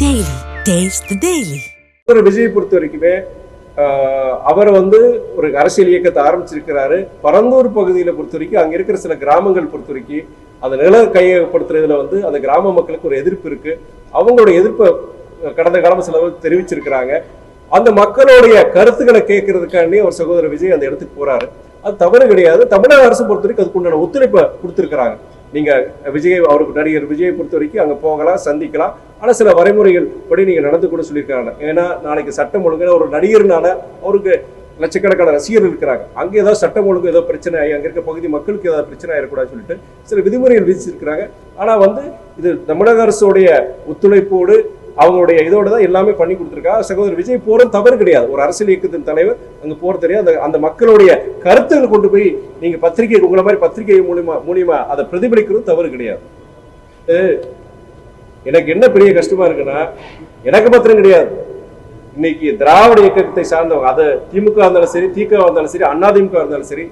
Daily. Taste the Daily. Vijay பொறுத்த வரைக்குமே அவர் ஒரு அரசியல் இயக்கத்தை ஆரம்பிச்சிருக்கிறாரு. பரந்தூர் பகுதியில பொறுத்த வரைக்கும் அங்க இருக்கிற சில கிராமங்கள் பொறுத்த வரைக்கும் அந்த நில கையகப்படுத்துறதுல அந்த கிராம மக்களுக்கு ஒரு எதிர்ப்பு இருக்கு. அவங்களோட எதிர்ப்பை கடந்த காலம் சில தெரிவிச்சிருக்கிறாங்க. அந்த மக்களுடைய கருத்துக்களை கேட்கறதுக்காண்டி அவர் சகோதரர் விஜய் அந்த இடத்துக்கு போறாரு. அது தவறு கிடையாது. தமிழக அரசு பொறுத்த வரைக்கும் அதுக்கு உண்டான ஒத்துழைப்பை கொடுத்திருக்கிறாங்க. நீங்க விஜய் அவருக்கு நடிகர் விஜயை பொறுத்த வரைக்கும் அங்க போகலாம், சந்திக்கலாம். ஆனா சில வரைமுறைகள் படி நீங்க நடந்து கூட சொல்லியிருக்காங்க. ஏன்னா நாளைக்கு சட்டம் ஒழுங்கு ஒரு நடிகர்னால அவருக்கு லட்சக்கணக்கான ரசிகர்கள் இருக்கிறாங்க. அங்கே ஏதாவது சட்டம் ஒழுங்கு ஏதோ பிரச்சனை ஆகி அங்க இருக்க பகுதி மக்களுக்கு ஏதாவது பிரச்சனை ஆயிடக்கூடாதுன்னு சொல்லிட்டு சில விதிமுறைகள் விதிச்சிருக்கிறாங்க. ஆனா இது தமிழக அரசுடைய ஒத்துழைப்போடு அவங்களுடைய இதோட தான் எல்லாமே பண்ணி கொடுத்துருக்காங்க. சகோதரர் விஜய் போறது தவறு கிடையாது. ஒரு அரசியல் இயக்கத்தின் தலைவர் அங்க போறது தெரியாது. அந்த மக்களுடைய கருத்துக்கள் கொண்டு போய் நீங்க பத்திரிகை உங்களை மாதிரி பத்திரிகை மூலியமா அதை பிரதிபலிக்கிறது தவறு கிடையாது. எனக்கு என்ன பெரிய கஷ்டமா இருக்குன்னா, எனக்கு பத்திரம் கிடையாது. இன்னைக்கு திராவிட இயக்கத்தை சார்ந்தவங்க, அது திமுக இருந்தாலும் சரி, திக இருந்தாலும் சரி, அதிமுக இருந்தாலும் சரி,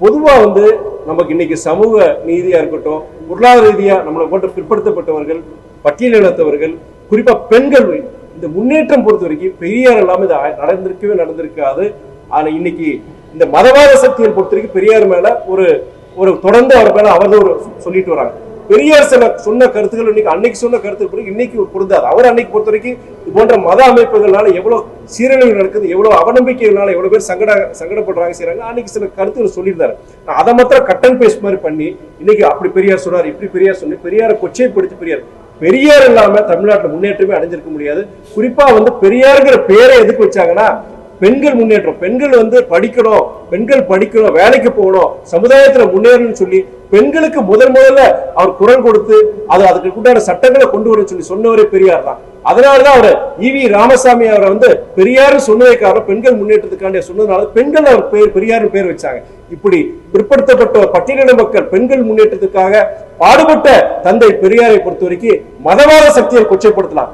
பொதுவா நமக்கு இன்னைக்கு சமூக நீதியா இருக்கட்டும், பொருளாதார ரீதியா நம்மளை போன்ற பிற்படுத்தப்பட்டவர்கள், பட்டியலினத்தவர்கள், குறிப்பா பெண்கள், இந்த முன்னேற்றம் பொறுத்த வரைக்கும் பெரியார் எல்லாமே இது நடந்திருக்காது. ஆனா இன்னைக்கு இந்த மதவாத சக்தியை பொறுத்த வரைக்கும் பெரியார் மேல ஒரு தொடர்ந்து அவர் மேல அவர் சொல்லிட்டு வராங்க. பெரியார் சில சொன்ன கருத்துக்கள் இன்னைக்கு அன்னைக்கு சொன்ன கருத்துக்கள் இன்னைக்கு பொருந்தாது. அவர் அன்னைக்கு பொறுத்த வரைக்கும் இது போன்ற மத அமைப்புகள்னால எவ்வளவு சீரழிவு நடக்குது, எவ்வளவு அவநம்பிக்கைகள்னால எவ்வளவு பேர் சங்கடப்படுறாங்க செய்யறாங்க. அன்னைக்கு சில கருத்துக்கள் சொல்லியிருந்தாரு. அதை மாத்திரம் கட் அண்ட் பேஸ்ட் மாதிரி பண்ணி இன்னைக்கு அப்படி பெரியார் சொன்னார், இப்படி பெரியார் சொன்னி பெரியாரை கொச்சைப்படுத்தி பெரியார் இல்லாம தமிழ்நாட்டில் முன்னேற்றமே அடைஞ்சிருக்க முடியாது. குறிப்பா பெரியாருங்கிற பேரை எதுக்கு வச்சாங்கன்னா, பெண்கள் முன்னேற்றம், பெண்கள் படிக்கணும், பெண்கள் படிக்கணும், வேலைக்கு போகணும், சமுதாயத்துல முன்னேறணும்னு சொல்லி பெண்களுக்கு முதல்ல அவர் குரல் கொடுத்து அதுக்கு உண்டான சட்டங்களை கொண்டு வர சொல்லி சொன்னவரே பெரியார் தான். அதனாலதான் அவர் ஈவி ராமசாமி அவரை பெரியாரு சொன்னதைக்காக பெண்கள் முன்னேற்றத்துக்காண்டி சொன்னதுனால பெண்கள் அவர் பெரியாரு பேர் வச்சாங்க. இப்படி பிற்படுத்தப்பட்ட பட்டியலின மக்கள் பெண்கள் முன்னேற்றத்துக்காக பாடுபட்ட தந்தை பெரியாரை பொறுத்த வரைக்கும் மதவாத சக்தியை கொச்சைப்படுத்தலாம்,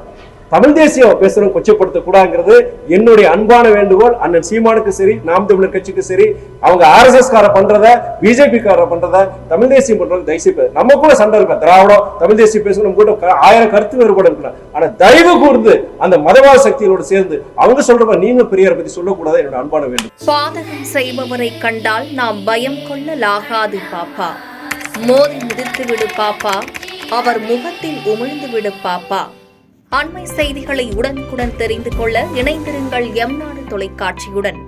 தமிழ் தேசியம் பேசுறவங்க கொச்சைப்படுத்த கூடாதுங்கிறது என்னுடைய அன்பான வேண்டுகோள். அண்ணன் சீமானுக்கு சரி, நாம் தமிழர் கட்சிக்கு சரி, அவங்க RSS கார பண்றத, பிஜேபி கார பண்றத, தமிழ் தேசியம் பண்றது தயவுசெய்து நம்ம கூட சண்டை இருக்க, திராவிடம் தமிழ் தேசியம் பேசணும், நம்ம கூட 1000 கருத்து வேறுபாடு இருக்கலாம். ஆனா தயவு கூர்ந்து அந்த மதவாத சக்திகளோடு சேர்ந்து அவங்க சொல்றப்ப நீங்களும் பெரியார் பத்தி சொல்லக்கூடாது என்னோட அன்பான வேண்டும். பாதகம் செய்பவரை கண்டால் நாம் பயம் கொள்ளலாகாது பாப்பா, மோதி மிதித்து விடு பாப்பா, அவர் முகத்தில் உமிழ்ந்து விடு பாப்பா. அண்மை செய்திகளை உடனுக்குடன் தெரிந்து கொள்ள இணைந்திருங்கள் எம் நாடு தொலைக்காட்சியுடன்.